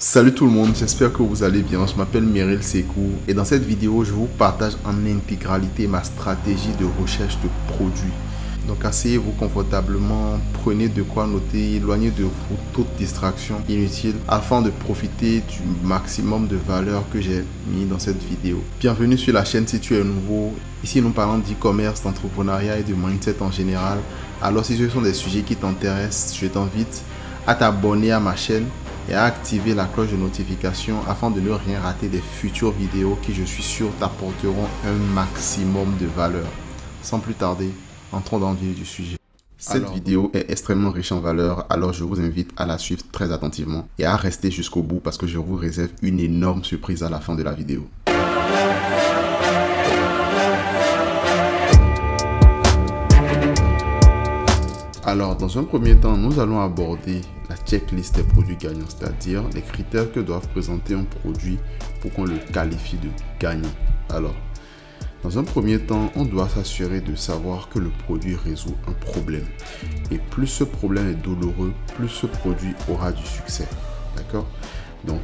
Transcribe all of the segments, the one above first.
Salut tout le monde, j'espère que vous allez bien. Je m'appelle Meryl Sekou et dans cette vidéo, je vous partage en intégralité ma stratégie de recherche de produits. Donc asseyez-vous confortablement, prenez de quoi noter, éloignez de vous toute distraction inutile afin de profiter du maximum de valeur que j'ai mis dans cette vidéo. Bienvenue sur la chaîne si tu es nouveau. Ici nous parlons d'e-commerce, d'entrepreneuriat et de mindset en général. Alors si ce sont des sujets qui t'intéressent, je t'invite à t'abonner à ma chaîne et à activer la cloche de notification afin de ne rien rater des futures vidéos qui, je suis sûr, t'apporteront un maximum de valeur. Sans plus tarder, entrons dans le vif du sujet. Cette vidéo est extrêmement riche en valeur, alors je vous invite à la suivre très attentivement et à rester jusqu'au bout parce que je vous réserve une énorme surprise à la fin de la vidéo. Alors, dans un premier temps, nous allons aborder la checklist des produits gagnants, c'est-à-dire les critères que doivent présenter un produit pour qu'on le qualifie de gagnant. Alors, dans un premier temps, on doit s'assurer de savoir que le produit résout un problème. Et plus ce problème est douloureux, plus ce produit aura du succès. D'accord? Donc,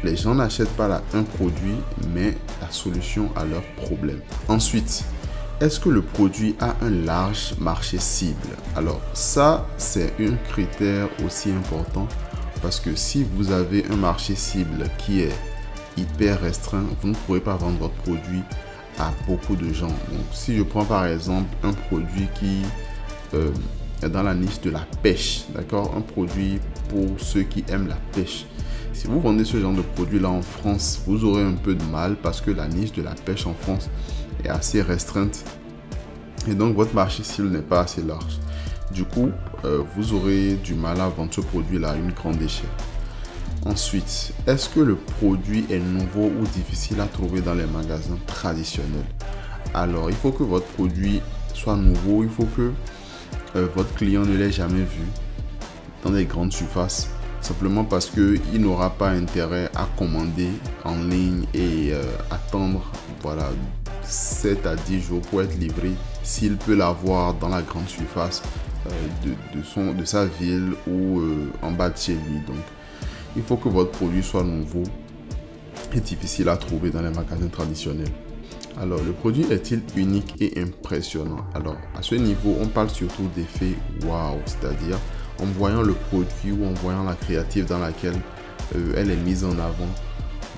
les gens n'achètent pas un produit, mais la solution à leur problème. Ensuite, est-ce que le produit a un large marché cible? Alors ça, c'est un critère aussi important parce que si vous avez un marché cible qui est hyper restreint, vous ne pourrez pas vendre votre produit à beaucoup de gens. Donc si je prends par exemple un produit qui est dans la niche de la pêche, d'accord? Un produit pour ceux qui aiment la pêche. Si vous vendez ce genre de produit là en France, vous aurez un peu de mal parce que la niche de la pêche en France est assez restreinte et donc votre marché cible n'est pas assez large. Du coup, vous aurez du mal à vendre ce produit là à une grande échelle. Ensuite, est-ce que le produit est nouveau ou difficile à trouver dans les magasins traditionnels? Alors, il faut que votre produit soit nouveau, il faut que votre client ne l'ait jamais vu dans des grandes surfaces. Simplement parce qu'il n'aura pas intérêt à commander en ligne et attendre 7 à 10 jours pour être livré s'il peut l'avoir dans la grande surface de sa ville ou en bas de chez lui. Donc, il faut que votre produit soit nouveau et difficile à trouver dans les magasins traditionnels. Alors, le produit est-il unique et impressionnant? Alors, à ce niveau, on parle surtout d'effet wow, c'est-à-dire en voyant le produit ou en voyant la créative dans laquelle elle est mise en avant,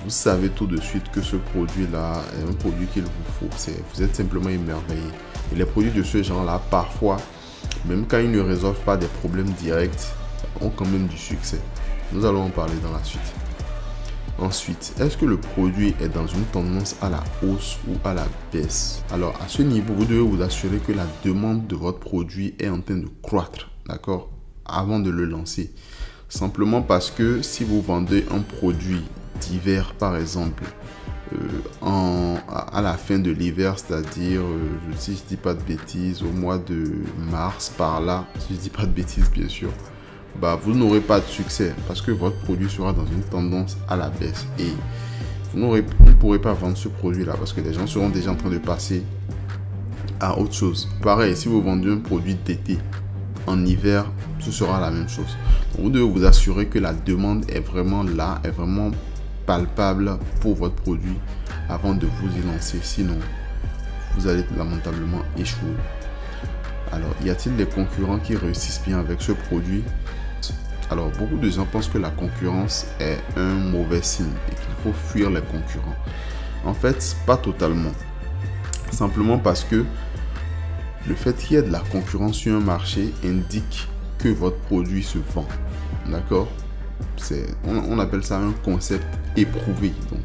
vous savez tout de suite que ce produit-là est un produit qu'il vous faut. Vous êtes simplement émerveillé. Et les produits de ce genre-là, parfois, même quand ils ne résolvent pas des problèmes directs, ont quand même du succès. Nous allons en parler dans la suite. Ensuite, est-ce que le produit est dans une tendance à la hausse ou à la baisse? Alors, à ce niveau, vous devez vous assurer que la demande de votre produit est en train de croître, d'accord, avant de le lancer. Simplement parce que si vous vendez un produit d'hiver par exemple à la fin de l'hiver, c'est-à-dire si je dis pas de bêtises au mois de mars par là, si je dis pas de bêtises bien sûr, vous n'aurez pas de succès parce que votre produit sera dans une tendance à la baisse et vous ne pourrez pas vendre ce produit là parce que les gens seront déjà en train de passer à autre chose. Pareil, si vous vendez un produit d'été en hiver, ce sera la même chose. Donc, vous devez vous assurer que la demande est vraiment là, est vraiment palpable pour votre produit avant de vous y lancer. Sinon, vous allez lamentablement échouer. Alors, y a-t-il des concurrents qui réussissent bien avec ce produit? Alors, beaucoup de gens pensent que la concurrence est un mauvais signe et qu'il faut fuir les concurrents. En fait, pas totalement. Simplement parce que le fait qu'il y ait de la concurrence sur un marché indique que votre produit se vend. D'accord? On appelle ça un concept éprouvé. Donc,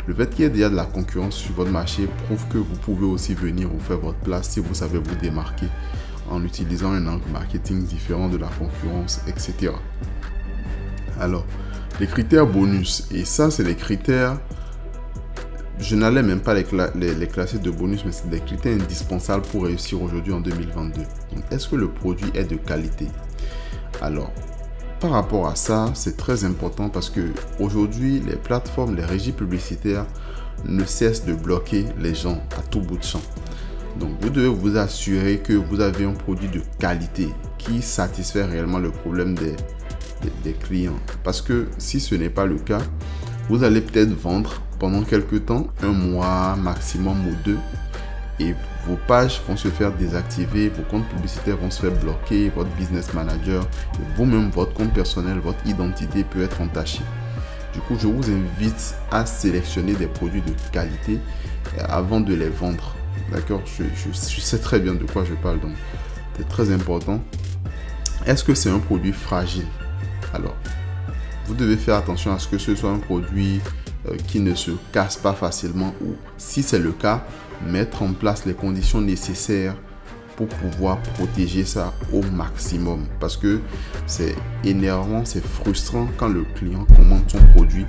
le fait qu'il y ait déjà de la concurrence sur votre marché prouve que vous pouvez aussi venir vous faire votre place si vous savez vous démarquer en utilisant un angle marketing différent de la concurrence, etc. Alors, les critères bonus. Et ça, c'est les critères... Je n'allais même pas les classer de bonus, mais c'est des critères indispensables pour réussir aujourd'hui en 2022. Donc, est-ce que le produit est de qualité? Alors, par rapport à ça, c'est très important parce que aujourd'hui, les plateformes, les régies publicitaires ne cessent de bloquer les gens à tout bout de champ. Donc, vous devez vous assurer que vous avez un produit de qualité qui satisfait réellement le problème des clients. Parce que si ce n'est pas le cas, vous allez peut-être vendre pendant quelques temps, un mois maximum ou 2, et vos pages vont se faire désactiver, vos comptes publicitaires vont se faire bloquer, votre business manager, vous-même, votre compte personnel, votre identité peut être entachée. Du coup, je vous invite à sélectionner des produits de qualité avant de les vendre. D'accord, je sais très bien de quoi je parle, donc c'est très important. Est-ce que c'est un produit fragile? Alors, vous devez faire attention à ce que ce soit un produit qui ne se casse pas facilement, ou si c'est le cas, mettre en place les conditions nécessaires pour pouvoir protéger ça au maximum. Parce que c'est énervant, c'est frustrant quand le client commande son produit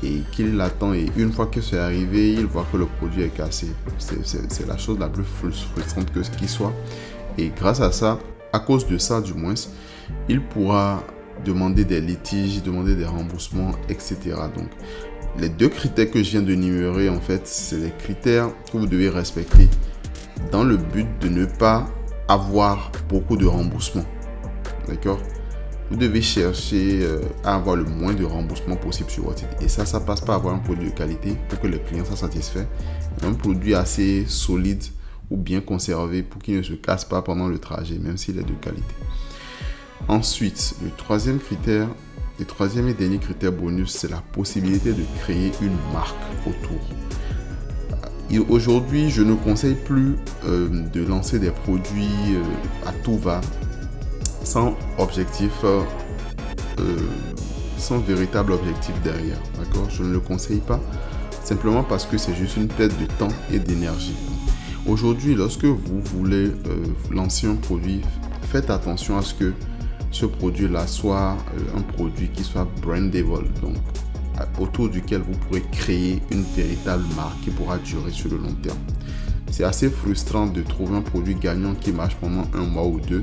et qu'il l'attend, et une fois que c'est arrivé, il voit que le produit est cassé. C'est la chose la plus frustrante que ce qui soit. Et grâce à ça, à cause de ça du moins, il pourra demander des litiges, demander des remboursements, etc. Donc, les 2 critères que je viens de d'énumérer, en fait, c'est les critères que vous devez respecter dans le but de ne pas avoir beaucoup de remboursements. D'accord? Vous devez chercher à avoir le moins de remboursements possible sur votre site. Et ça passe par avoir un produit de qualité pour que le client soit satisfait. Un produit assez solide ou bien conservé pour qu'il ne se casse pas pendant le trajet, même s'il est de qualité. Ensuite, le troisième et dernier critère bonus, c'est la possibilité de créer une marque autour. Aujourd'hui, je ne conseille plus de lancer des produits à tout va, sans objectif, sans véritable objectif derrière. D'accord? Je ne le conseille pas, simplement parce que c'est juste une perte de temps et d'énergie. Aujourd'hui, lorsque vous voulez lancer un produit, faites attention à ce que ce produit-là soit un produit qui soit brandable, donc autour duquel vous pourrez créer une véritable marque qui pourra durer sur le long terme. C'est assez frustrant de trouver un produit gagnant qui marche pendant 1 mois ou 2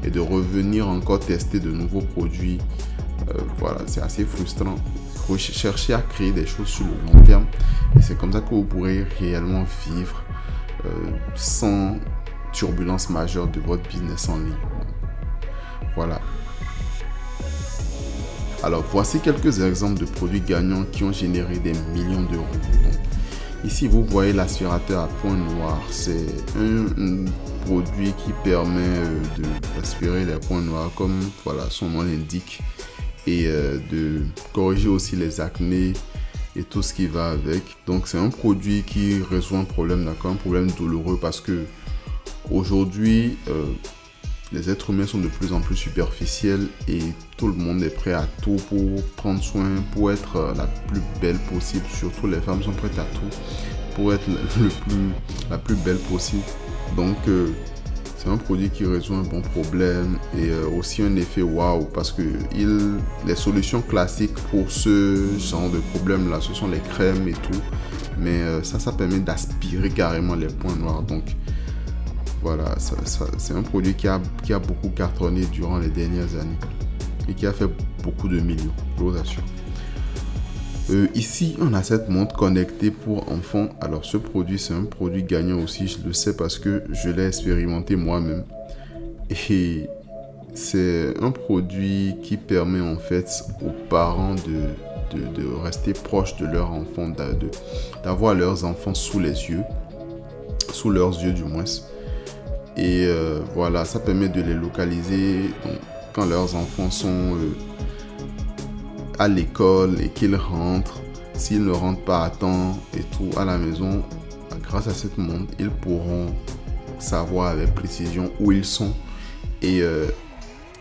et de revenir encore tester de nouveaux produits. Voilà, c'est assez frustrant. Cherchez à créer des choses sur le long terme, et c'est comme ça que vous pourrez réellement vivre sans turbulence majeure de votre business en ligne. Voilà. Alors, voici quelques exemples de produits gagnants qui ont généré des millions d'euros. Ici, vous voyez l'aspirateur à point noir. C'est un produit qui permet d'aspirer les points noirs, comme voilà, son nom l'indique, et de corriger aussi les acnés et tout ce qui va avec. Donc, c'est un produit qui résout un problème, d'accord, un problème douloureux, parce que aujourd'hui, les êtres humains sont de plus en plus superficiels et tout le monde est prêt à tout pour prendre soin, pour être la plus belle possible. Surtout les femmes sont prêtes à tout pour être la plus belle possible. Donc c'est un produit qui résout un bon problème et aussi un effet waouh, parce que les solutions classiques pour ce genre de problème là, ce sont les crèmes et tout, mais ça permet d'aspirer carrément les points noirs. Donc voilà, c'est un produit qui a beaucoup cartonné durant les dernières années et qui a fait beaucoup de millions, je vous assure. Ici, on a cette montre connectée pour enfants. Alors, ce produit, c'est un produit gagnant aussi, je le sais parce que je l'ai expérimenté moi-même. Et c'est un produit qui permet en fait aux parents de rester proches de leurs enfants, d'avoir leurs enfants sous leurs yeux du moins. Et voilà, ça permet de les localiser. Donc, quand leurs enfants sont à l'école et qu'ils rentrent, s'ils ne rentrent pas à temps et tout à la maison, grâce à cette montre, ils pourront savoir avec précision où ils sont et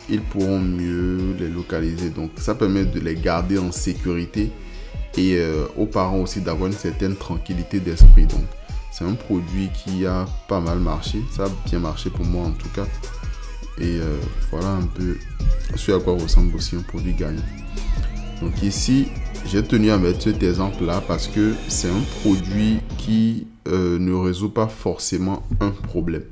ils pourront mieux les localiser. Donc ça permet de les garder en sécurité et aux parents aussi d'avoir une certaine tranquillité d'esprit. Donc c'est un produit qui a pas mal marché, ça a bien marché pour moi en tout cas. Et voilà un peu ce à quoi ressemble aussi un produit gagnant. Donc ici, j'ai tenu à mettre cet exemple là parce que c'est un produit qui ne résout pas forcément un problème.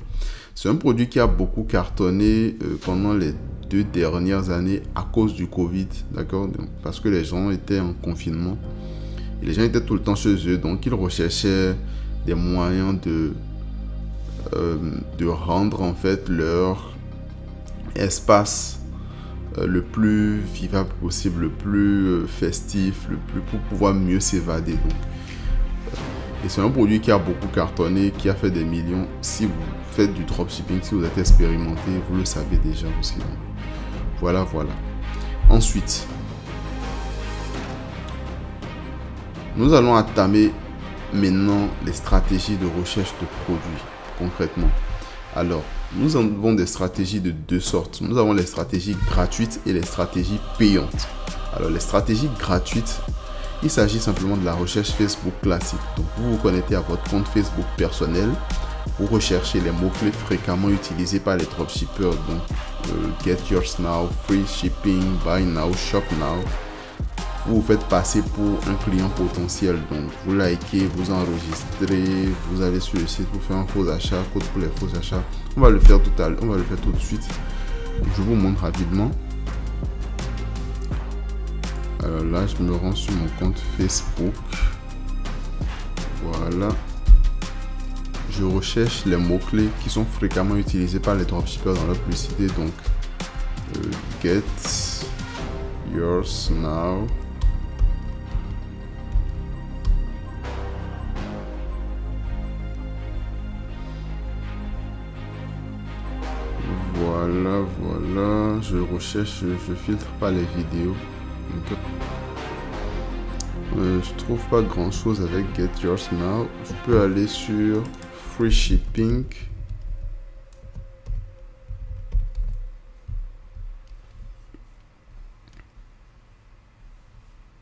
C'est un produit qui a beaucoup cartonné pendant les 2 dernières années à cause du Covid, d'accord? Parce que les gens étaient en confinement et les gens étaient tout le temps chez eux, donc ils recherchaient des moyens de rendre en fait leur espace le plus vivable possible, le plus festif, pour pouvoir mieux s'évader. Donc, et c'est un produit qui a beaucoup cartonné, qui a fait des millions. Si vous faites du dropshipping, si vous êtes expérimenté, vous le savez déjà aussi. Donc, voilà. Ensuite, nous allons entamer maintenant les stratégies de recherche de produits concrètement. Alors, nous avons des stratégies de deux sortes. Nous avons les stratégies gratuites et les stratégies payantes. Alors, les stratégies gratuites, il s'agit simplement de la recherche Facebook classique. Donc, vous vous connectez à votre compte Facebook personnel. Vous recherchez les mots-clés fréquemment utilisés par les dropshippers. Donc, Get Yours Now, Free Shipping, Buy Now, Shop Now. Vous vous faites passer pour un client potentiel. Donc, vous likez, vous enregistrez, vous allez sur le site, vous faites un faux achat, code pour les faux achats. On va le faire tout à l'heure, on va le faire tout de suite. Je vous montre rapidement. Alors là, je me rends sur mon compte Facebook. Voilà. Je recherche les mots-clés qui sont fréquemment utilisés par les dropshippers dans leur publicité. Donc, Get Yours Now. Voilà. Je recherche, je filtre pas les vidéos. Donc, je trouve pas grand chose avec Get Yours Now. Je peux aller sur Free Shipping.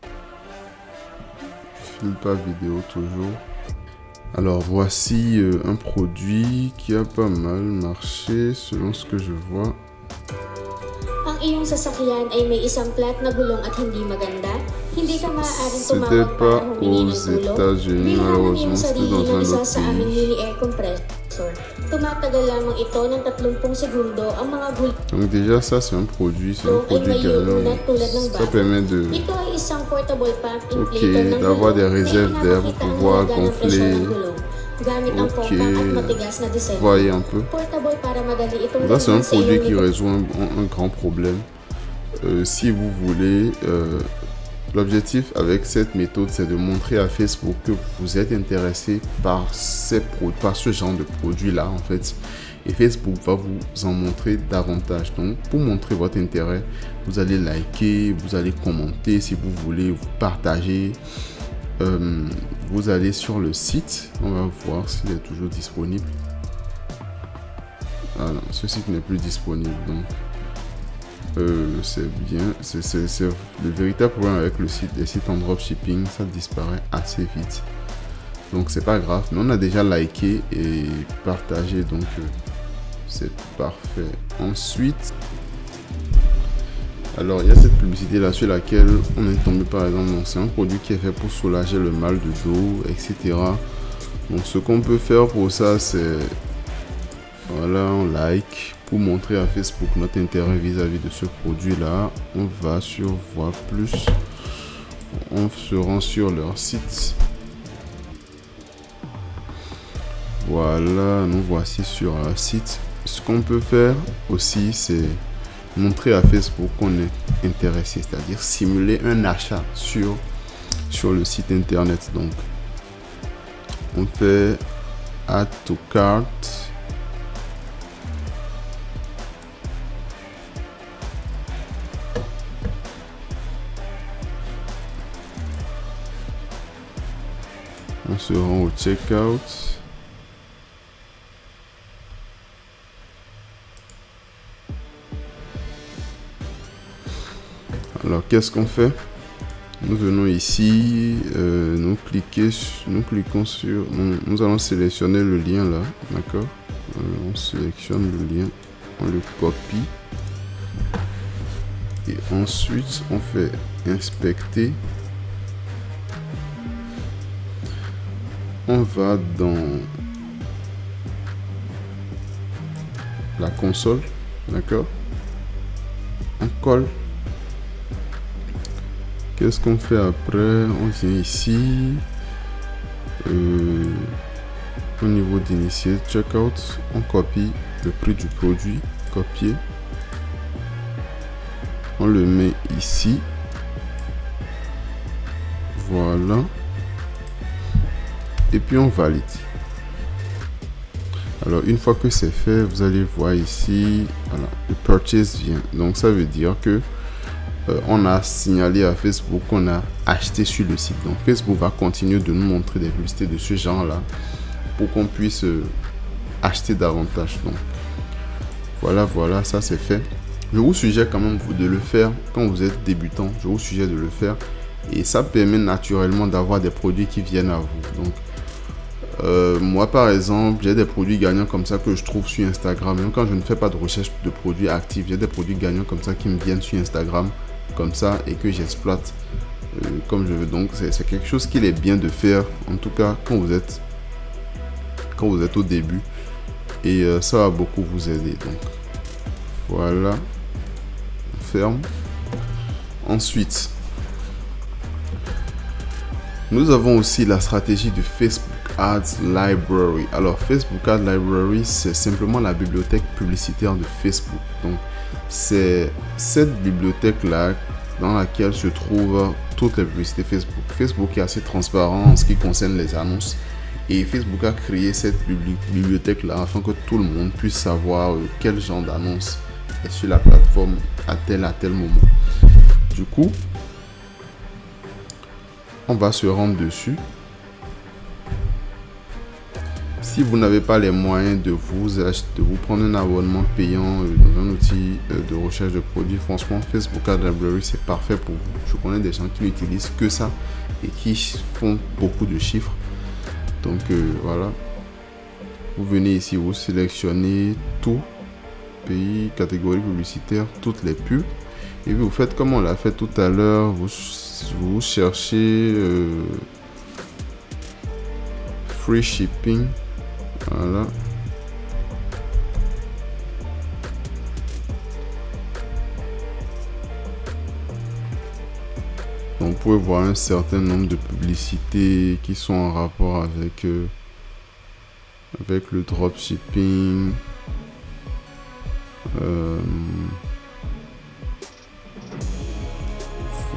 Je filtre pas vidéo toujours. Alors voici un produit qui a pas mal marché selon ce que je vois. Ang iyong sasakyan ay may isang flat na gulong at hindi maganda, hindi ka maaaring C'était tumawag pas para humingi aux ng tulong. États-Unis, malheureusement, c'était dans un autre mini pays. air compressor. Tumatagal lamang ito ng 30 segundo. Ang mga gulong Donc déjà ça c'est un produit gagnant. Ça permet de d'avoir des réserves d'air pour pouvoir gonfler. Ok, voyez un peu. Là c'est un produit qui résout un grand problème. Si vous voulez, l'objectif avec cette méthode c'est de montrer à Facebook que vous êtes intéressé par ce genre de produit là en fait. Et Facebook va vous en montrer davantage. Donc pour montrer votre intérêt, vous allez liker, vous allez commenter si vous voulez, vous partager. Vous allez sur le site, on va voir s'il est toujours disponible. Ah non, ce site n'est plus disponible. Donc c'est bien, c'est le véritable problème avec les sites en dropshipping, ça disparaît assez vite. Donc c'est pas grave, mais on a déjà liké et partagé, donc c'est parfait. Ensuite, alors il y a cette publicité là sur laquelle on est tombé par exemple. C'est un produit qui est fait pour soulager le mal de dos, etc. Donc ce qu'on peut faire pour ça, c'est voilà, on like pour montrer à Facebook notre intérêt vis-à-vis de ce produit là. On va sur voir plus, on se rend sur leur site. Voilà, nous voici sur un site. Ce qu'on peut faire aussi, c'est montrer à Facebook qu'on est intéressé, c'est-à-dire simuler un achat sur le site internet. Donc, on fait Add to Cart. On se rend au checkout. Alors qu'est-ce qu'on fait? Nous venons ici, nous cliquons sur, nous allons sélectionner le lien là, d'accord? On sélectionne le lien, on le copie et ensuite on fait inspecter. On va dans la console, d'accord? On colle. Qu'est-ce qu'on fait après? On vient ici. Au niveau d'initier checkout, on copie le prix du produit. Copier. On le met ici. Voilà. Et puis on valide. Alors une fois que c'est fait, vous allez voir ici, voilà, le purchase vient. Donc ça veut dire que on a signalé à Facebook qu'on a acheté sur le site. Donc Facebook va continuer de nous montrer des publicités de ce genre là pour qu'on puisse acheter davantage. Donc voilà, ça c'est fait. Je vous suggère quand même de le faire quand vous êtes débutant. Je vous suggère de le faire et ça permet naturellement d'avoir des produits qui viennent à vous. Donc moi par exemple, j'ai des produits gagnants comme ça que je trouve sur Instagram. Même quand je ne fais pas de recherche de produits actifs, j'ai des produits gagnants comme ça qui me viennent sur Instagram comme ça et que j'exploite comme je veux. Donc c'est quelque chose qu'il est bien de faire, en tout cas quand vous êtes au début, et ça va beaucoup vous aider. Donc voilà, on ferme. Ensuite, nous avons aussi la stratégie de Facebook Ads Library. Alors Facebook Ads Library, c'est simplement la bibliothèque publicitaire de Facebook. Donc c'est cette bibliothèque là dans laquelle se trouvent toutes les publicités Facebook. Facebook est assez transparent en ce qui concerne les annonces et Facebook a créé cette bibliothèque là afin que tout le monde puisse savoir quel genre d'annonce est sur la plateforme à tel moment. Du coup, on va se rendre dessus. Si vous n'avez pas les moyens de vous prendre un abonnement payant dans un outil de recherche de produits, franchement, Facebook Ads Library, c'est parfait pour vous. Je connais des gens qui n'utilisent que ça et qui font beaucoup de chiffres. Donc voilà, vous venez ici, vous sélectionnez tout, pays, catégorie publicitaire, toutes les pubs. Et puis vous faites comme on l'a fait tout à l'heure, vous cherchez free shipping. Voilà. Donc, vous pouvez voir un certain nombre de publicités qui sont en rapport avec le dropshipping.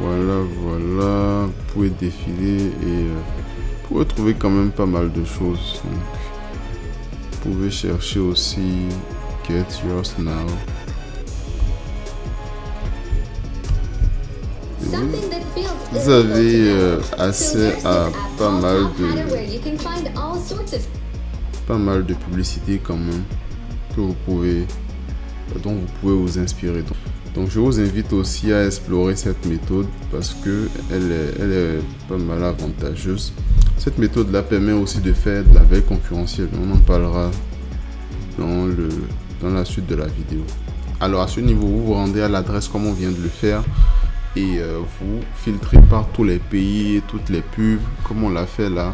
Voilà. Vous pouvez défiler et vous pouvez trouver quand même pas mal de choses. Donc, vous pouvez chercher aussi Get Yours Now. Vous avez accès à pas mal de publicités quand même dont vous pouvez vous inspirer. Donc je vous invite aussi à explorer cette méthode parce que elle est pas mal avantageuse. Cette méthode là permet aussi de faire de la veille concurrentielle. On en parlera dans la suite de la vidéo. Alors à ce niveau, vous vous rendez à l'adresse comme on vient de le faire et vous filtrez par tous les pays et toutes les pubs comme on l'a fait là.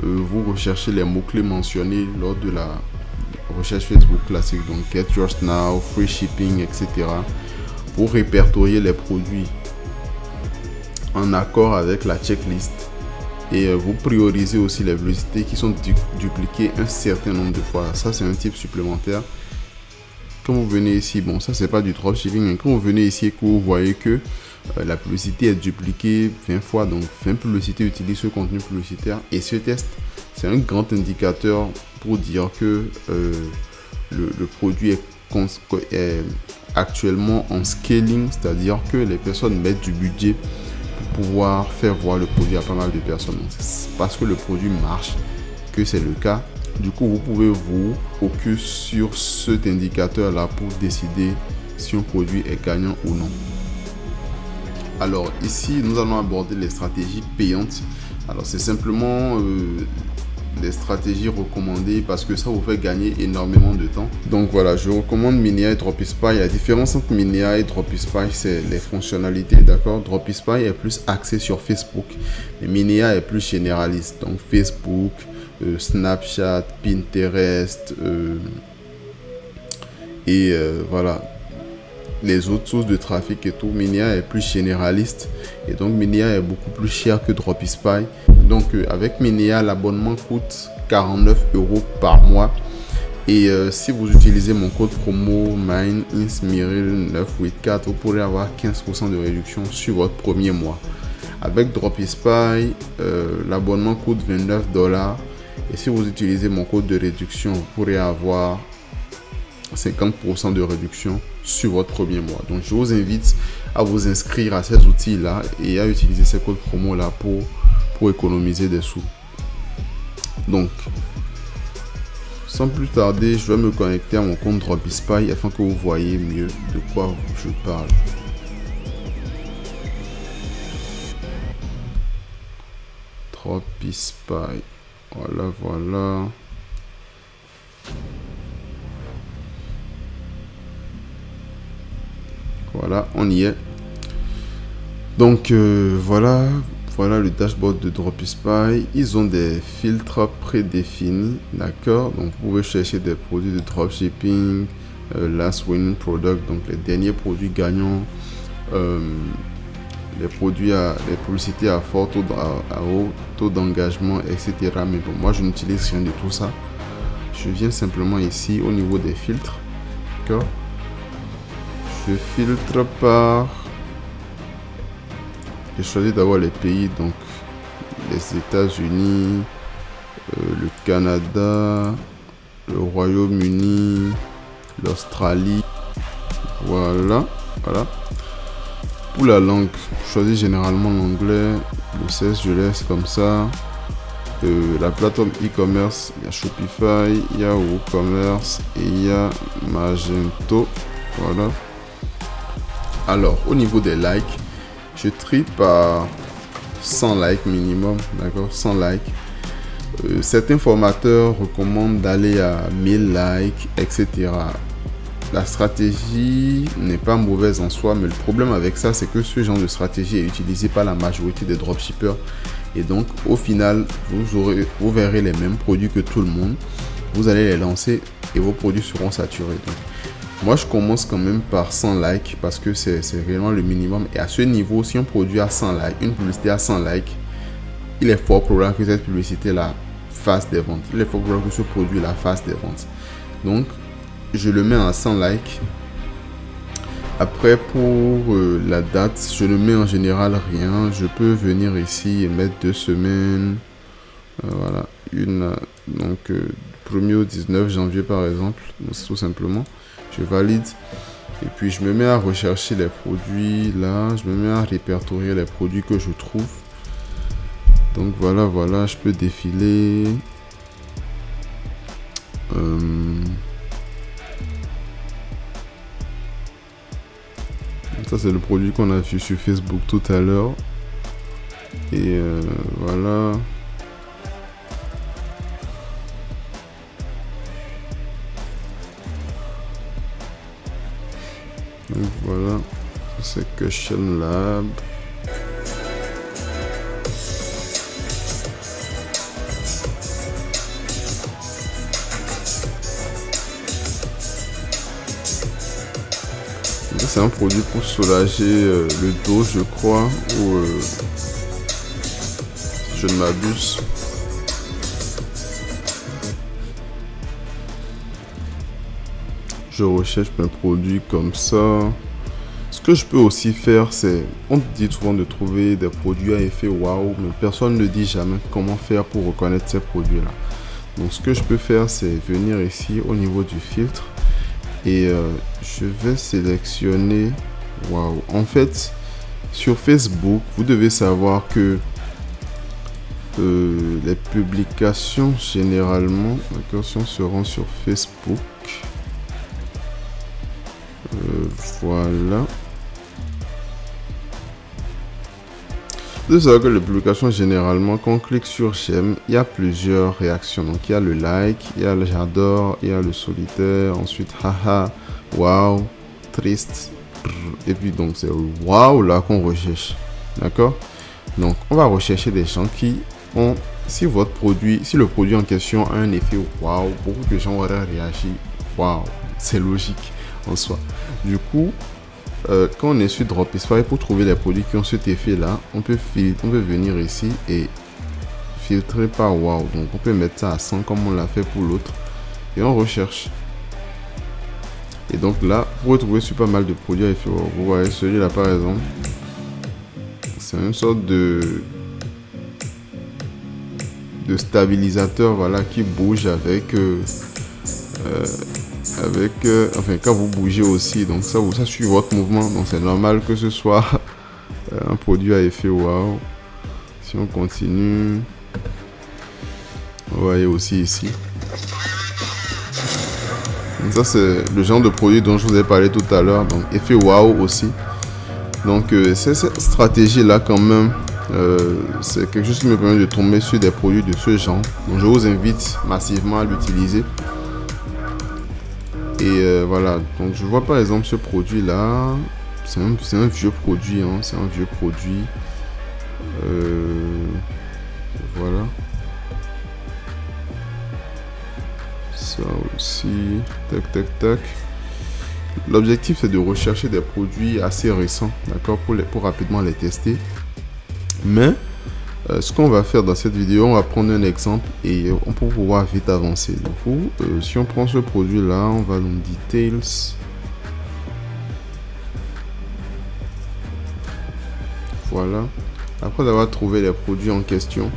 Vous recherchez les mots-clés mentionnés lors de la recherche Facebook classique, donc Get Yours Now, Free Shipping, etc. Pour répertorier les produits en accord avec la checklist. Et vous priorisez aussi les publicités qui sont dupliquées un certain nombre de fois. Ça, c'est un type supplémentaire. Quand vous venez ici, bon, ça, c'est pas du dropshipping, mais quand vous venez ici et que vous voyez que la publicité est dupliquée 20 fois, donc 20 publicités utilisent ce contenu publicitaire. Et ce test, c'est un grand indicateur pour dire que le produit est actuellement en scaling, c'est-à-dire que les personnes mettent du budget pour pouvoir faire voir le produit à pas mal de personnes. C'est parce que le produit marche que c'est le cas. Du coup, vous pouvez vous focus sur cet indicateur-là pour décider si un produit est gagnant ou non. Alors ici, nous allons aborder les stratégies payantes. Alors c'est simplement des stratégies recommandées parce que ça vous fait gagner énormément de temps. Donc voilà, je recommande Minea et Dropispy. La différence entre Minea et Dropispy, c'est les fonctionnalités, d'accord. Dropispy est plus axé sur Facebook, mais Minea est plus généraliste. Donc Facebook, Snapchat, Pinterest et voilà, les autres sources de trafic et tout. Minea est plus généraliste et donc Minea est beaucoup plus cher que Dropispy. Donc avec Minea, l'abonnement coûte 49 € par mois Et si vous utilisez mon code promo MINEINSMIRIL984, vous pourrez avoir 15% de réduction sur votre premier mois. Avec Dropispy, l'abonnement coûte $29. Et si vous utilisez mon code de réduction, vous pourrez avoir 50% de réduction sur votre premier mois. Donc je vous invite à vous inscrire à ces outils-là et à utiliser ces codes promo-là pour économiser des sous. Donc, sans plus tarder, je vais me connecter à mon compte Dropispy afin que vous voyez mieux de quoi je parle. Dropispy. Voilà. Voilà, on y est. Donc, voilà le dashboard de Dropispy. Ils ont des filtres prédéfinis, d'accord. Donc vous pouvez chercher des produits de dropshipping, last winning product, donc les derniers produits gagnants, les publicités à fort taux, à haut taux d'engagement, etc. Mais bon, moi je n'utilise rien de tout ça. Je viens simplement ici au niveau des filtres, d'accord. Je filtre par... J'ai choisi d'avoir les pays, donc les États-Unis, le Canada, le Royaume-Uni, l'Australie. Voilà. Pour la langue, je choisis généralement l'anglais. Le 16, je laisse comme ça. La plateforme e-commerce, il y a Shopify, il y a WooCommerce et il y a Magento. Voilà. Alors, au niveau des likes, je trie par 100 likes minimum, d'accord, 100 likes. Certains formateurs recommandent d'aller à 1000 likes, etc. La stratégie n'est pas mauvaise en soi, mais le problème avec ça, c'est que ce genre de stratégie est utilisé par la majorité des dropshippers. Et donc, au final, vous verrez les mêmes produits que tout le monde. Vous allez les lancer et vos produits seront saturés. Donc, moi, je commence quand même par 100 likes parce que c'est réellement le minimum. Et à ce niveau, si un produit a 100 likes, une publicité a 100 likes, il est fort probable que cette publicité-là fasse des ventes. Il est fort probable que ce produit-là fasse des ventes. Donc, je le mets à 100 likes. Après, pour la date, je ne mets en général rien. Je peux venir ici et mettre 2 semaines. Voilà. Donc, 1er au 19 janvier, par exemple. Tout simplement. Je valide. Et puis, je me mets à rechercher les produits. Là, je me mets à répertorier les produits que je trouve. Donc, voilà. Je peux défiler. Ça, c'est le produit qu'on a vu sur Facebook tout à l'heure. Et voilà. Donc voilà. C'est Cushion Lab. C'est un produit pour soulager le dos, je crois, ou si je ne m'abuse. Je recherche un produit comme ça. Ce que je peux aussi faire, c'est... On te dit souvent de trouver des produits à effet waouh, mais personne ne dit jamais comment faire pour reconnaître ces produits-là. Donc ce que je peux faire, c'est venir ici au niveau du filtre. Et je vais sélectionner waouh. En fait, sur Facebook, vous devez savoir que les publications généralement, d'accord, si on se rend sur Facebook, voilà. Vous devez savoir que les publications généralement, quand on clique sur j'aime, il y a plusieurs réactions. Donc il y a le like, il y a le j'adore, il y a le solitaire, ensuite haha, wow, triste, et puis donc c'est wow là qu'on recherche, d'accord. Donc on va rechercher des gens qui ont, si le produit en question a un effet wow, beaucoup de gens auraient réagi wow, c'est logique en soi. Du coup, quand on est sur Dropispy, pour trouver les produits qui ont cet effet là, on peut venir ici et filtrer par wow. Donc on peut mettre ça à 100 comme on l'a fait pour l'autre. et on recherche. Et donc là, vous retrouvez sur pas mal de produits à effet waouh. Vous voyez celui-là par exemple. C'est une sorte de stabilisateur, voilà, qui bouge avec enfin quand vous bougez aussi, donc ça suit votre mouvement, donc c'est normal que ce soit un produit à effet waouh. Si on continue, vous voyez aussi ici. Donc ça c'est le genre de produit dont je vous ai parlé tout à l'heure, donc effet waouh aussi. Donc c'est cette stratégie là quand même, c'est quelque chose qui me permet de tomber sur des produits de ce genre. Donc je vous invite massivement à l'utiliser. Et voilà, donc je vois par exemple ce produit là, c'est un vieux produit, hein, c'est un vieux produit. Voilà. Ça aussi, tac tac tac. L'objectif c'est de rechercher des produits assez récents, d'accord, pour rapidement les tester. Mais ce qu'on va faire dans cette vidéo, on va prendre un exemple et on peut pouvoir vite avancer. Du coup, si on prend ce produit là, on va dans Details. Voilà. Après avoir trouvé les produits en question,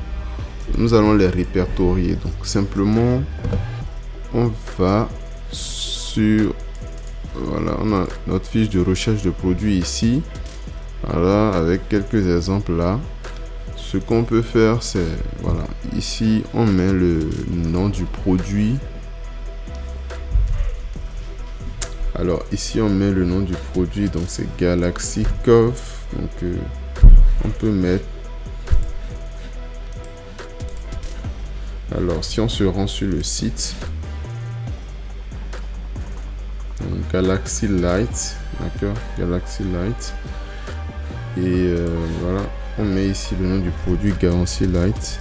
nous allons les répertorier. Donc simplement, on va sur... Voilà, on a notre fiche de recherche de produits ici. Voilà, avec quelques exemples là. Ce qu'on peut faire, c'est, voilà, ici, on met le nom du produit. Alors, ici, on met le nom du produit, donc c'est Galaxy Cove. Donc, on peut mettre... Alors, si on se rend sur le site, donc, Galaxy Light, d'accord, Galaxy Light. Et voilà. On met ici le nom du produit Galaxy Light.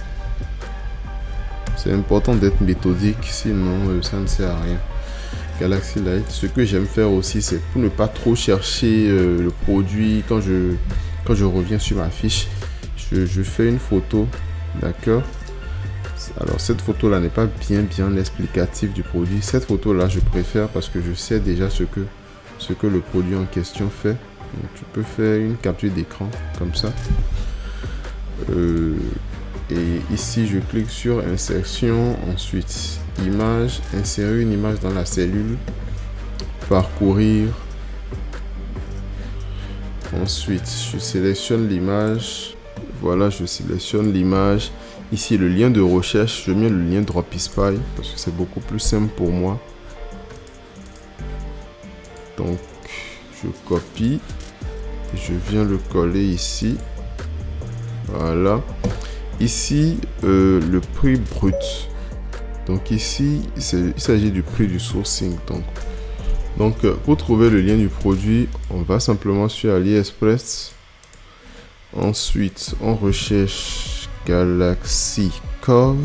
C'est important d'être méthodique, sinon ça ne sert à rien. Galaxy Light. Ce que j'aime faire aussi, c'est pour ne pas trop chercher le produit quand je reviens sur ma fiche. Je fais une photo, d'accord. Alors cette photo là n'est pas bien explicative du produit. Cette photo là je préfère parce que je sais déjà ce que le produit en question fait. Donc, tu peux faire une capture d'écran comme ça. Et ici je clique sur insertion, ensuite image, insérer une image dans la cellule, parcourir. Ensuite je sélectionne l'image. Voilà, je sélectionne l'image. Ici le lien de recherche, je mets le lien Dropispy parce que c'est beaucoup plus simple pour moi. Donc je copie, je viens le coller ici. Voilà. Ici le prix brut. Donc ici il s'agit du prix du sourcing. Donc pour trouver le lien du produit, on va simplement sur AliExpress. Ensuite on recherche Galaxy Cove.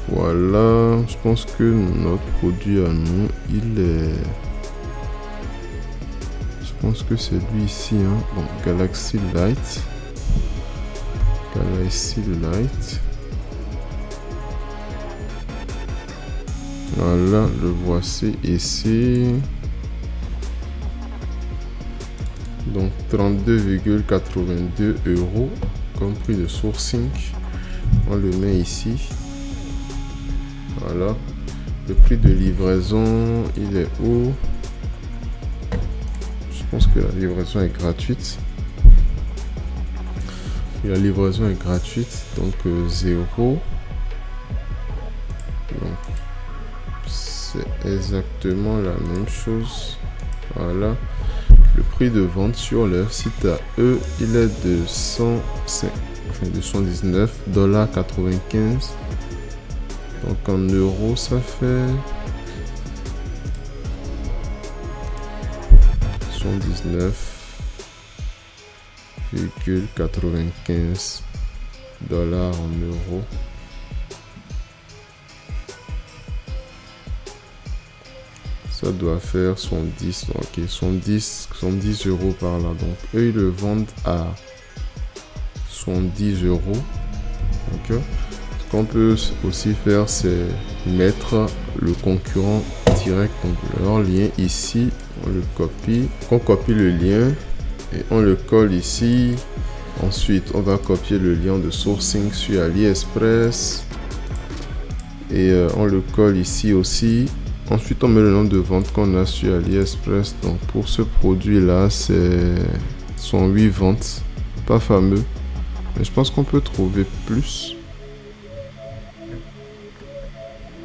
Voilà, je pense que notre produit à nous, il est... Je pense que c'est lui ici, hein. Bon, Galaxy Light. Galaxy Light. Voilà, le voici ici. Donc 32,82 € comme prix de sourcing. On le met ici. Voilà. Le prix de livraison, il est où? Je pense que la livraison est gratuite. Et la livraison est gratuite, donc 0. Donc c'est exactement la même chose. Voilà. Le prix de vente sur leur site à eux, il est de 119,95 $. Donc en euros, ça fait 119,95 $ en euros. Ça doit faire 110, ok, 110 € par là. Donc eux ils le vendent à 110 €. D'accord. Ce qu'on peut aussi faire, c'est mettre le concurrent direct, donc leur lien ici, on le copie, on copie le lien et on le colle ici. Ensuite, on va copier le lien de sourcing sur AliExpress et on le colle ici aussi. Ensuite, on met le nom de vente qu'on a sur AliExpress. Donc, pour ce produit-là, c'est 108 ventes. Pas fameux, mais je pense qu'on peut trouver plus.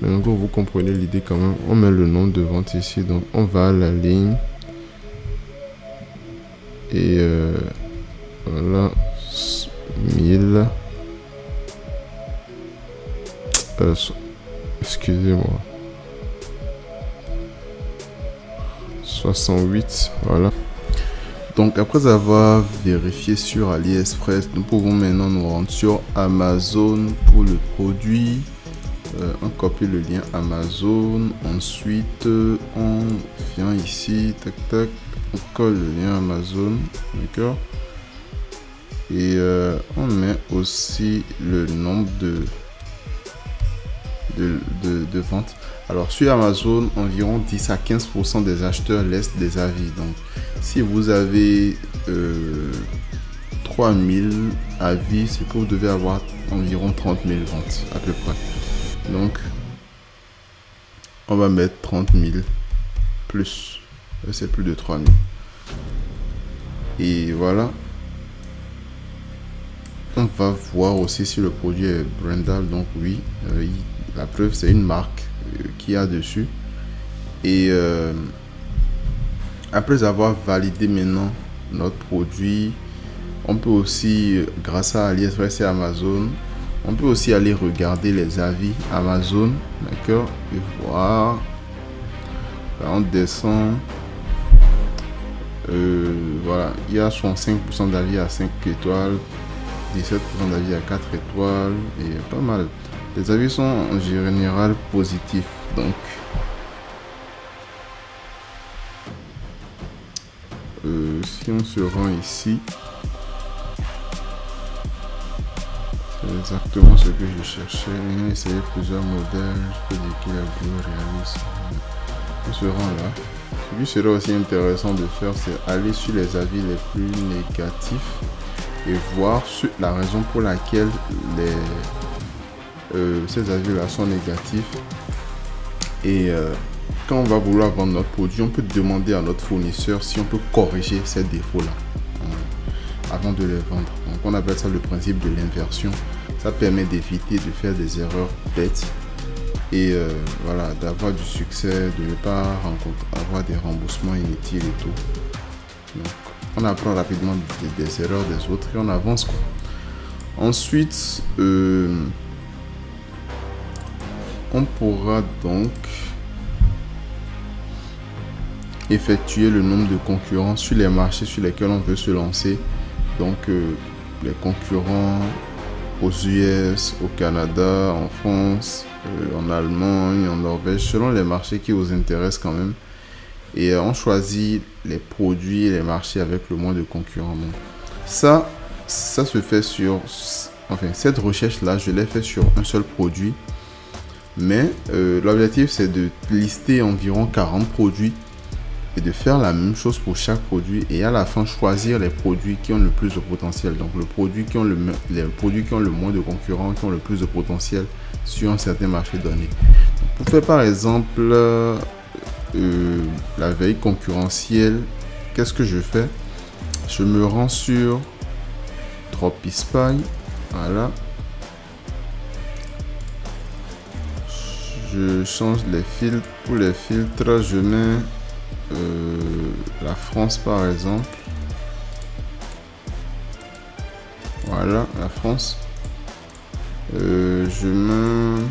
Mais en gros, vous comprenez l'idée quand même. On met le nom de vente ici. Donc, on va à la ligne. Et voilà. 1000. Excusez-moi. 68. Voilà. Donc, après avoir vérifié sur AliExpress, nous pouvons maintenant nous rendre sur Amazon pour le produit. On copie le lien Amazon. Ensuite, on vient ici, tac tac, on colle le lien Amazon, d'accord. Et on met aussi le nombre de ventes. Alors sur Amazon, environ 10 à 15% des acheteurs laissent des avis. Donc si vous avez 3000 avis, c'est que vous devez avoir environ 30 000 ventes à peu près. Donc on va mettre 30 000 plus, c'est plus de 3000. Et voilà. On va voir aussi si le produit est brandable. Donc oui, la preuve c'est une marque qu'il y a dessus. Et après avoir validé maintenant notre produit, on peut aussi, grâce à AliExpress et Amazon, on peut aussi aller regarder les avis Amazon, d'accord, et voir. Là, on descend. Voilà, il y a 65% d'avis à 5 étoiles, 17% d'avis à 4 étoiles et pas mal. Les avis sont en général positifs. Donc si on se rend ici, c'est exactement ce que je cherchais. J'ai essayé plusieurs modèles. Je peux dire qu'il est bleu réaliste. On se rend là. Ce qui serait aussi intéressant de faire, c'est aller sur les avis les plus négatifs et voir la raison pour laquelle ces avis-là sont négatifs. Et quand on va vouloir vendre notre produit, on peut demander à notre fournisseur si on peut corriger ces défauts-là avant de les vendre. Donc on appelle ça le principe de l'inversion. Ça permet d'éviter de faire des erreurs bêtes et voilà, d'avoir du succès, de ne pas avoir des remboursements inutiles et tout. Donc on apprend rapidement des erreurs des autres et on avance quoi. Ensuite, on pourra donc effectuer le nombre de concurrents sur les marchés sur lesquels on veut se lancer. Donc les concurrents aux US, au Canada, en France, en Allemagne, en Norvège, selon les marchés qui vous intéressent quand même. Et on choisit les produits et les marchés avec le moins de concurrents. Bon, ça se fait sur... Enfin, cette recherche-là, je l'ai fait sur un seul produit. Mais l'objectif, c'est de lister environ 40 produits et de faire la même chose pour chaque produit. Et à la fin, choisir les produits qui ont le plus de potentiel. Donc, les produits qui ont le moins de concurrents, qui ont le plus de potentiel sur un certain marché donné. Donc, pour faire par exemple la veille concurrentielle, qu'est-ce que je fais? Je me rends sur Dropispy. Voilà. Je change les filtres. Pour les filtres, je mets la France par exemple. Voilà, la France. Je mets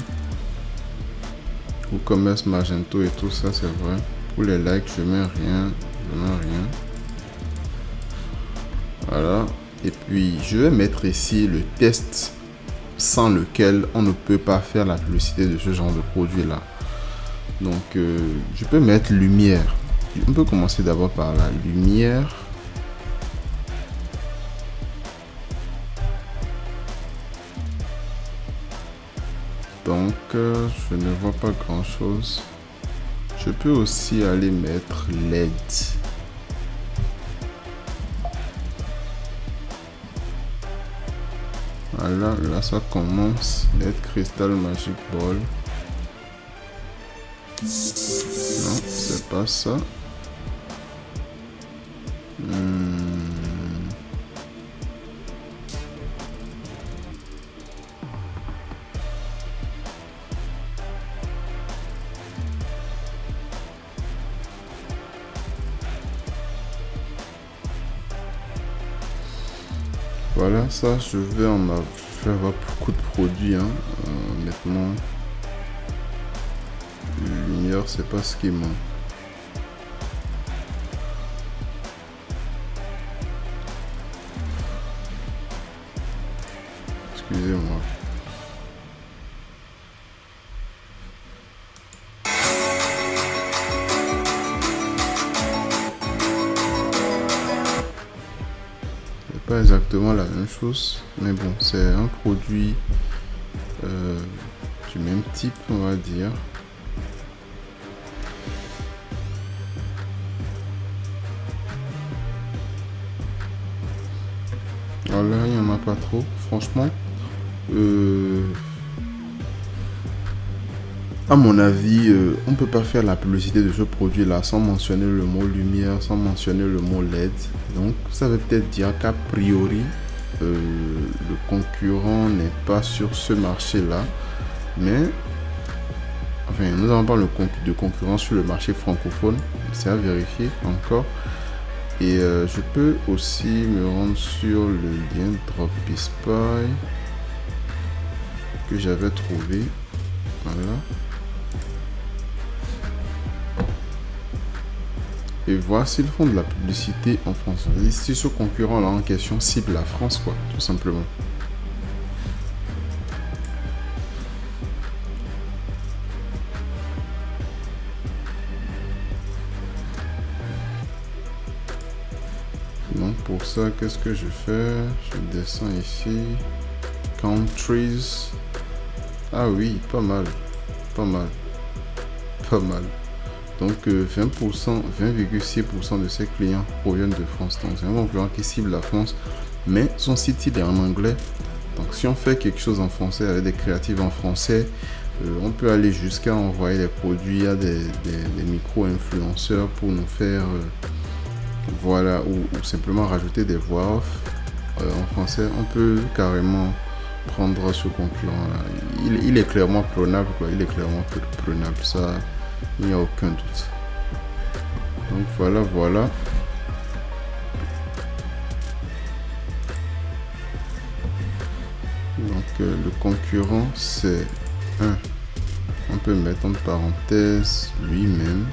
WooCommerce, Magento et tout ça, c'est vrai. Pour les likes, je mets rien. Voilà. Et puis, je vais mettre ici le test sans lequel on ne peut pas faire la publicité de ce genre de produit là. Donc je peux mettre lumière. On peut commencer d'abord par la lumière. Donc, je ne vois pas grand chose. Je peux aussi aller mettre LED. Voilà, là ça commence. LED Crystal Magic Ball. Non, c'est pas ça. Voilà, ça je vais en avoir beaucoup de produits, hein. Honnêtement, lumière c'est pas ce qui manque. Excusez-moi. Pas exactement la même chose, mais bon, c'est un produit du même type, on va dire. Alors là, il n'y en a pas trop, franchement. À mon avis, on ne peut pas faire la publicité de ce produit-là sans mentionner le mot lumière, sans mentionner le mot LED. Donc, ça veut peut-être dire qu'a priori, le concurrent n'est pas sur ce marché-là. Mais, enfin, nous n'avons pas de concurrence sur le marché francophone. C'est à vérifier encore. Et je peux aussi me rendre sur le lien Dropispy que j'avais trouvé. Voilà. Et voir s'ils font de la publicité en France. Si ce concurrent là en question cible la France, quoi, tout simplement. Donc pour ça, qu'est-ce que je fais? Je descends ici. Countries. Ah oui, pas mal. Pas mal. Pas mal. Donc 20%, 20,6% de ses clients proviennent de France. Donc c'est un concurrent qui cible la France, mais son site il est en anglais. Donc si on fait quelque chose en français avec des créatives en français, on peut aller jusqu'à envoyer des produits à des micro-influenceurs pour nous faire, voilà, ou simplement rajouter des voix off en français. On peut carrément prendre ce concurrent là. Il est clairement prenable, quoi. Il est clairement prenable, ça. Il n'y a aucun doute. Donc voilà. Donc le concurrent c'est on peut mettre en parenthèse lui-même.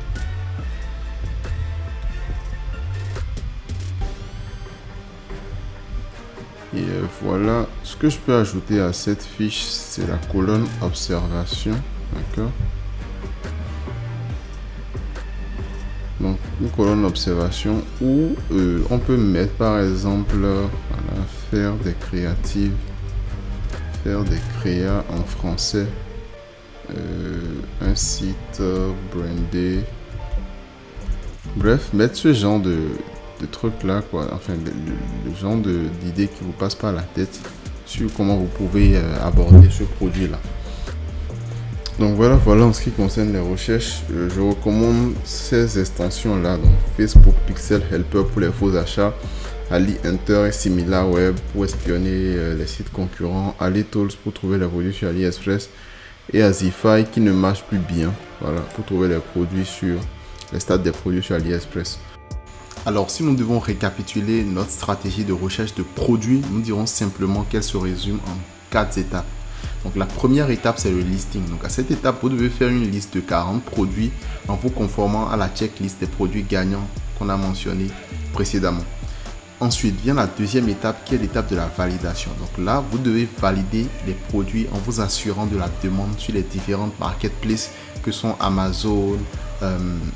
Et voilà, ce que je peux ajouter à cette fiche, c'est la colonne observation, d'accord. Donc une colonne observation où on peut mettre par exemple, voilà, faire des créatives, faire des créas en français, un site brandé, bref, mettre ce genre de trucs là, quoi, enfin le genre d'idées qui vous passe par la tête sur comment vous pouvez aborder ce produit là. Donc voilà en ce qui concerne les recherches. Je recommande ces extensions là, donc Facebook Pixel Helper pour les faux achats, Ali Enter et SimilarWeb pour espionner les sites concurrents, Ali Tools pour trouver les produits sur AliExpress et Azify qui ne marche plus bien, voilà, pour trouver les produits sur les stats des produits sur AliExpress. Alors si nous devons récapituler notre stratégie de recherche de produits, nous dirons simplement qu'elle se résume en 4 étapes. Donc la première étape, c'est le listing. Donc à cette étape, vous devez faire une liste de 40 produits en vous conformant à la checklist des produits gagnants qu'on a mentionné précédemment. Ensuite vient la deuxième étape qui est l'étape de la validation. Donc là, vous devez valider les produits en vous assurant de la demande sur les différentes marketplaces que sont Amazon,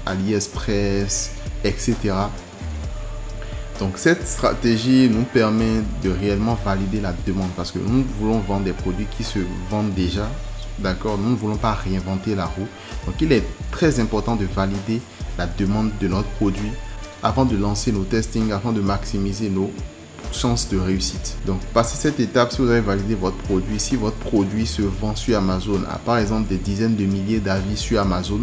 AliExpress, etc. Donc cette stratégie nous permet de réellement valider la demande parce que nous voulons vendre des produits qui se vendent déjà d'accord? Nous ne voulons pas réinventer la roue. Donc, il est très important de valider la demande de notre produit avant de lancer nos testings, afin de maximiser nos chances de réussite. Donc, passez cette étape, si vous avez validé votre produit, si votre produit se vend sur Amazon, à par exemple des dizaines de milliers d'avis sur Amazon,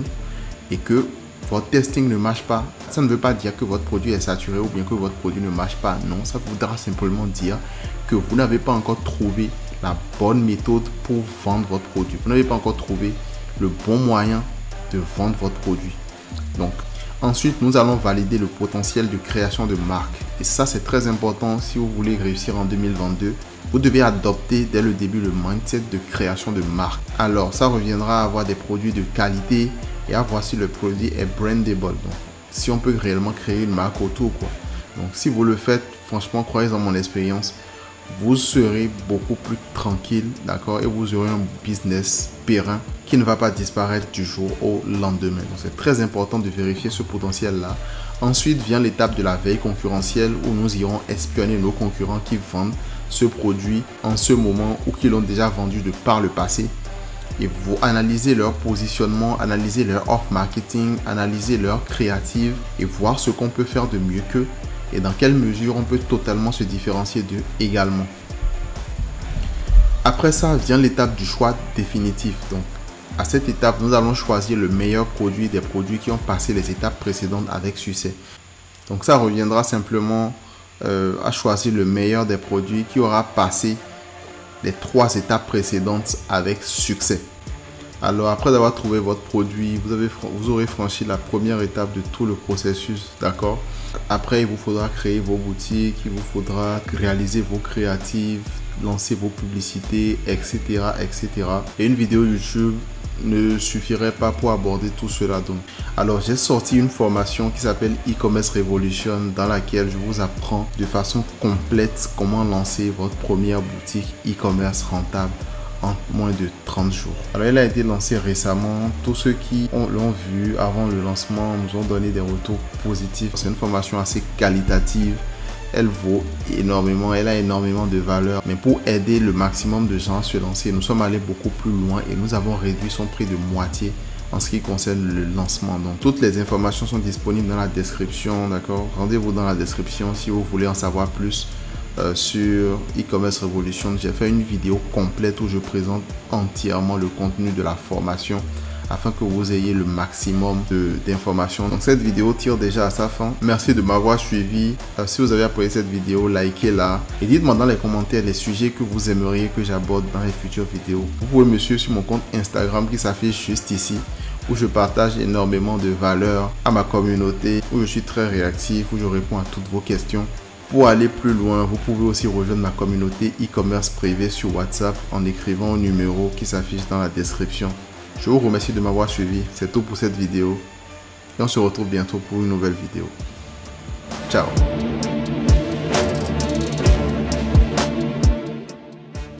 et que votre testing ne marche pas, ça ne veut pas dire que votre produit est saturé ou bien que votre produit ne marche pas. Non, ça voudra simplement dire que vous n'avez pas encore trouvé la bonne méthode pour vendre votre produit. Vous n'avez pas encore trouvé le bon moyen de vendre votre produit. Donc, ensuite, nous allons valider le potentiel de création de marque. Et ça, c'est très important si vous voulez réussir en 2022. Vous devez adopter dès le début le mindset de création de marque. Alors, ça reviendra à avoir des produits de qualité et à voir si le produit est brandable. Donc, si on peut réellement créer une marque autour, quoi. Donc, si vous le faites, franchement, croyez en mon expérience, vous serez beaucoup plus tranquille, d'accord, et vous aurez un business périn qui ne va pas disparaître du jour au lendemain. Donc, c'est très important de vérifier ce potentiel-là. Ensuite vient l'étape de la veille concurrentielle où nous irons espionner nos concurrents qui vendent ce produit en ce moment ou qui l'ont déjà vendu de par le passé. Et vous analysez leur positionnement, analysez leur off-marketing, analysez leur créative et voir ce qu'on peut faire de mieux qu'eux et dans quelle mesure on peut totalement se différencier d'eux également. Après ça vient l'étape du choix définitif. Donc, à cette étape, nous allons choisir le meilleur produit des produits qui ont passé les étapes précédentes avec succès. Donc, ça reviendra simplement à choisir le meilleur des produits qui aura passé les 3 étapes précédentes avec succès. Alors, après avoir trouvé votre produit, vous aurez franchi la première étape de tout le processus, d'accord? Après, il vous faudra créer vos boutiques, il vous faudra réaliser vos créatives, lancer vos publicités, etc., etc. Et une vidéo YouTube ne suffirait pas pour aborder tout cela. Donc, alors j'ai sorti une formation qui s'appelle E-Commerce Revolution dans laquelle je vous apprends de façon complète comment lancer votre première boutique e-commerce rentable en moins de 30 jours. Alors, elle a été lancée récemment. Tous ceux qui l'ont vu avant le lancement nous ont donné des retours positifs. C'est une formation assez qualitative. Elle vaut énormément, elle a énormément de valeur. Mais pour aider le maximum de gens à se lancer, nous sommes allés beaucoup plus loin et nous avons réduit son prix de moitié en ce qui concerne le lancement. Donc, toutes les informations sont disponibles dans la description, d'accord? Rendez-vous dans la description si vous voulez en savoir plus sur E-Commerce Revolution. J'ai fait une vidéo complète où je présente entièrement le contenu de la formation afin que vous ayez le maximum d'informations. Donc, cette vidéo tire déjà à sa fin. Merci de m'avoir suivi. Si vous avez apprécié cette vidéo, likez-la et dites-moi dans les commentaires les sujets que vous aimeriez que j'aborde dans les futures vidéos. Vous pouvez me suivre sur mon compte Instagram qui s'affiche juste ici, où je partage énormément de valeur à ma communauté, où je suis très réactif, où je réponds à toutes vos questions. Pour aller plus loin, vous pouvez aussi rejoindre ma communauté e-commerce privée sur WhatsApp en écrivant au numéro qui s'affiche dans la description. Je vous remercie de m'avoir suivi. C'est tout pour cette vidéo. Et on se retrouve bientôt pour une nouvelle vidéo. Ciao.